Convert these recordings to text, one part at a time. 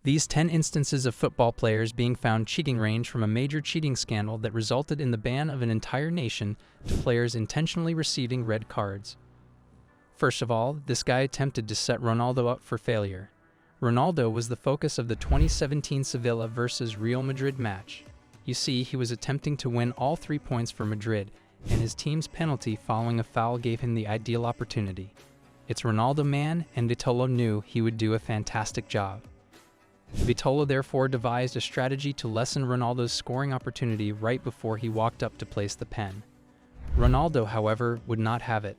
These 10 instances of football players being found cheating range from a major cheating scandal that resulted in the ban of an entire nation to players intentionally receiving red cards. First of all, this guy attempted to set Ronaldo up for failure. Ronaldo was the focus of the 2017 Sevilla versus Real Madrid match. You see, he was attempting to win all 3 points for Madrid, and his team's penalty following a foul gave him the ideal opportunity. It's Ronaldo man, and Vitolo knew he would do a fantastic job. Vitolo therefore devised a strategy to lessen Ronaldo's scoring opportunity right before he walked up to place the pen. Ronaldo, however, would not have it.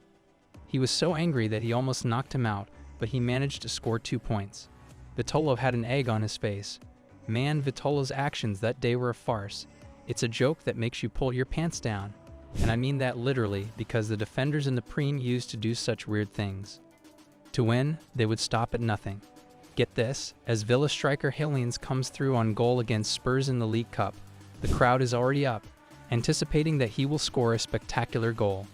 He was so angry that he almost knocked him out, but he managed to score 2 points. Vitolo had an egg on his face. Man, Vitolo's actions that day were a farce. It's a joke that makes you pull your pants down. And I mean that literally, because the defenders in the preme used to do such weird things. To win, they would stop at nothing. Get this, as Villa striker Helens comes through on goal against Spurs in the League Cup, the crowd is already up, anticipating that he will score a spectacular goal.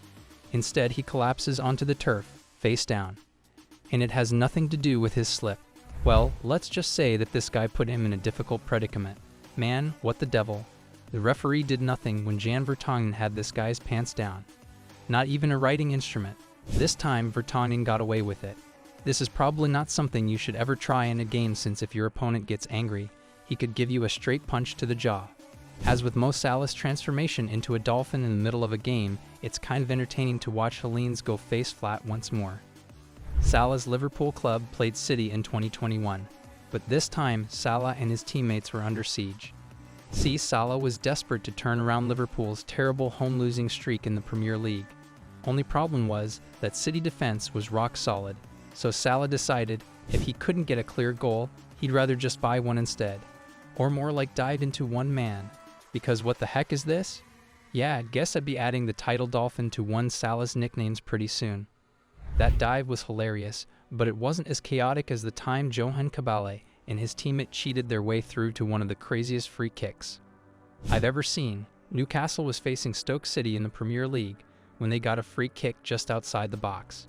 Instead, he collapses onto the turf, face down. And it has nothing to do with his slip. Well, let's just say that this guy put him in a difficult predicament. Man, what the devil. The referee did nothing when Jan Vertonghen had this guy's pants down. Not even a writing instrument. This time, Vertonghen got away with it. This is probably not something you should ever try in a game, since if your opponent gets angry, he could give you a straight punch to the jaw. As with Mo Salah's transformation into a dolphin in the middle of a game, it's kind of entertaining to watch Helens go face flat once more. Salah's Liverpool club played City in 2021, but this time Salah and his teammates were under siege. See, Salah was desperate to turn around Liverpool's terrible home losing streak in the Premier League. Only problem was that City defense was rock solid, so Salah decided if he couldn't get a clear goal, he'd rather just buy one instead. Or more like dive into one man. Because what the heck is this? Yeah, guess I'd be adding the title dolphin to one Salah's nicknames pretty soon. That dive was hilarious, but it wasn't as chaotic as the time Johan Cabale and his teammate cheated their way through to one of the craziest free kicks I've ever seen. Newcastle was facing Stoke City in the Premier League when they got a free kick just outside the box.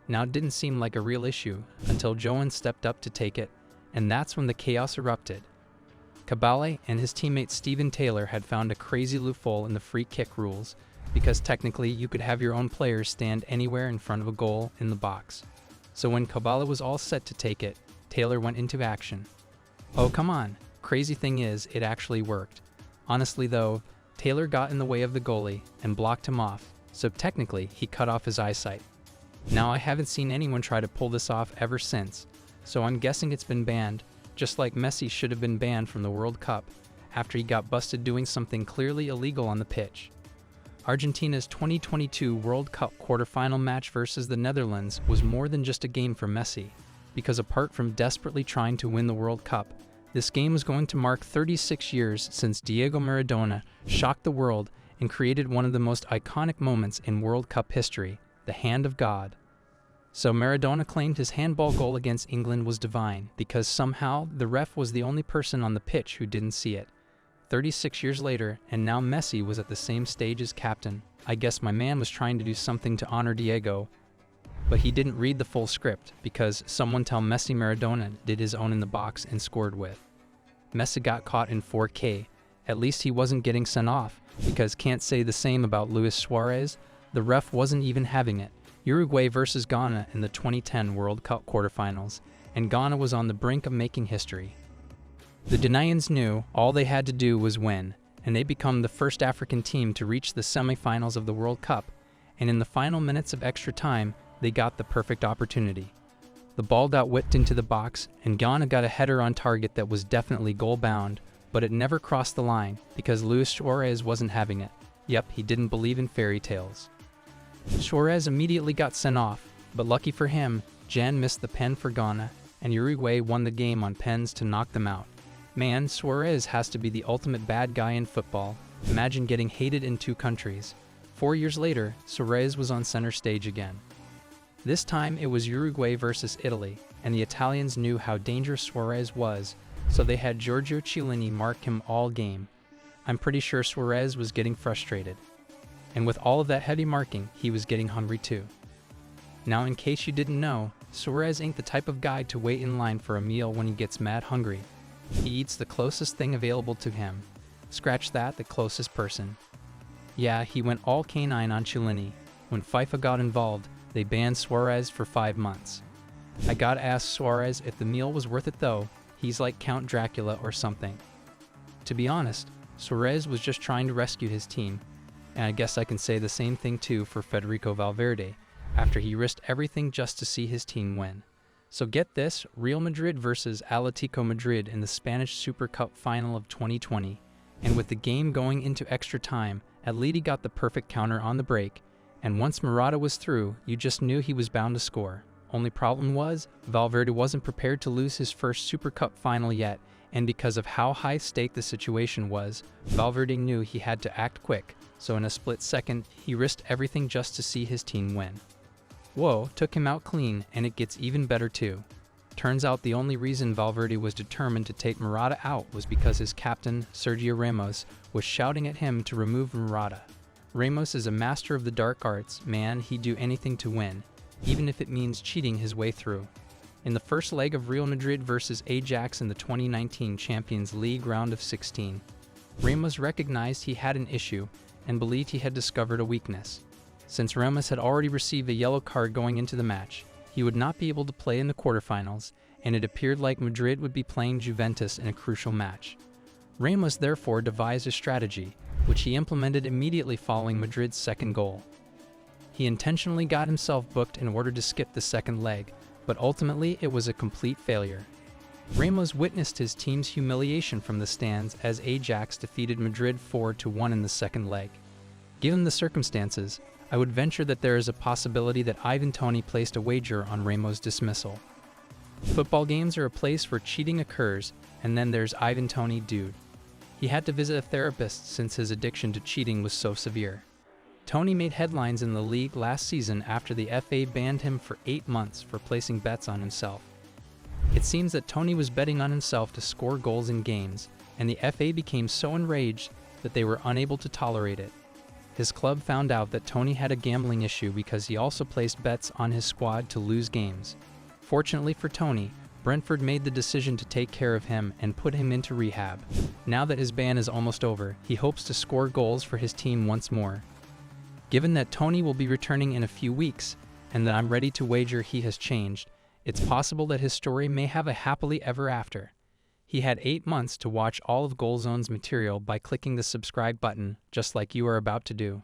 Now it didn't seem like a real issue until Johan stepped up to take it, and that's when the chaos erupted. Cabale and his teammate Steven Taylor had found a crazy loophole in the free kick rules, because technically you could have your own players stand anywhere in front of a goal in the box. So when Cabale was all set to take it, Taylor went into action. Oh come on, crazy thing is, it actually worked. Honestly though, Taylor got in the way of the goalie and blocked him off, so technically he cut off his eyesight. Now I haven't seen anyone try to pull this off ever since, so I'm guessing it's been banned, just like Messi should have been banned from the World Cup after he got busted doing something clearly illegal on the pitch. Argentina's 2022 World Cup quarterfinal match versus the Netherlands was more than just a game for Messi, because apart from desperately trying to win the World Cup, this game was going to mark 36 years since Diego Maradona shocked the world and created one of the most iconic moments in World Cup history, the hand of God. So Maradona claimed his handball goal against England was divine because somehow the ref was the only person on the pitch who didn't see it. 36 years later, and now Messi was at the same stage as captain. I guess my man was trying to do something to honor Diego, but he didn't read the full script because someone tell Messi Maradona did his own in the box and scored with. Messi got caught in 4K. At least he wasn't getting sent off, because can't say the same about Luis Suarez. The ref wasn't even having it. Uruguay versus Ghana in the 2010 World Cup quarterfinals, and Ghana was on the brink of making history. The Ghanaians knew all they had to do was win, and they become the first African team to reach the semifinals of the World Cup, and in the final minutes of extra time, they got the perfect opportunity. The ball got whipped into the box, and Ghana got a header on target that was definitely goal-bound, but it never crossed the line because Luis Suarez wasn't having it. Yep, he didn't believe in fairy tales. Suarez immediately got sent off, but lucky for him, Jan missed the pen for Ghana, and Uruguay won the game on pens to knock them out. Man, Suarez has to be the ultimate bad guy in football. Imagine getting hated in 2 countries. 4 years later, Suarez was on center stage again. This time it was Uruguay versus Italy, and the Italians knew how dangerous Suarez was, so they had Giorgio Chiellini mark him all game. I'm pretty sure Suarez was getting frustrated. And with all of that heavy marking, he was getting hungry too. Now in case you didn't know, Suarez ain't the type of guy to wait in line for a meal when he gets mad hungry. He eats the closest thing available to him. Scratch that, the closest person. Yeah, he went all canine on Chiellini. When FIFA got involved, they banned Suarez for 5 months. I gotta ask Suarez if the meal was worth it though. He's like Count Dracula or something. To be honest, Suarez was just trying to rescue his team, and I guess I can say the same thing too for Federico Valverde, after he risked everything just to see his team win. So get this, Real Madrid versus Atletico Madrid in the Spanish Super Cup final of 2020, and with the game going into extra time, Atleti got the perfect counter on the break, and once Morata was through, you just knew he was bound to score. Only problem was, Valverde wasn't prepared to lose his first Super Cup final yet, and because of how high stake the situation was, Valverde knew he had to act quick, so in a split second, he risked everything just to see his team win. Whoa, took him out clean, and it gets even better too. Turns out the only reason Valverde was determined to take Morata out was because his captain, Sergio Ramos, was shouting at him to remove Morata. Ramos is a master of the dark arts, man, he'd do anything to win, even if it means cheating his way through. In the first leg of Real Madrid versus Ajax in the 2019 Champions League round of 16, Ramos recognized he had an issue and believed he had discovered a weakness. Since Ramos had already received a yellow card going into the match, he would not be able to play in the quarterfinals, and it appeared like Madrid would be playing Juventus in a crucial match. Ramos therefore devised a strategy, which he implemented immediately following Madrid's second goal. He intentionally got himself booked in order to skip the second leg, but ultimately it was a complete failure. Ramos witnessed his team's humiliation from the stands as Ajax defeated Madrid 4-1 in the second leg. Given the circumstances, I would venture that there is a possibility that Ivan Toney placed a wager on Ramos' dismissal. Football games are a place where cheating occurs, and then there's Ivan Toney, dude. He had to visit a therapist since his addiction to cheating was so severe. Toney made headlines in the league last season after the FA banned him for 8 months for placing bets on himself. It seems that Toney was betting on himself to score goals in games, and the FA became so enraged that they were unable to tolerate it. His club found out that Toney had a gambling issue because he also placed bets on his squad to lose games. Fortunately for Toney, Brentford made the decision to take care of him and put him into rehab. Now that his ban is almost over, he hopes to score goals for his team once more. Given that Toney will be returning in a few weeks, and that I'm ready to wager he has changed, it's possible that his story may have a happily ever after. He had 8 months to watch all of GoalZone's material by clicking the subscribe button, just like you are about to do.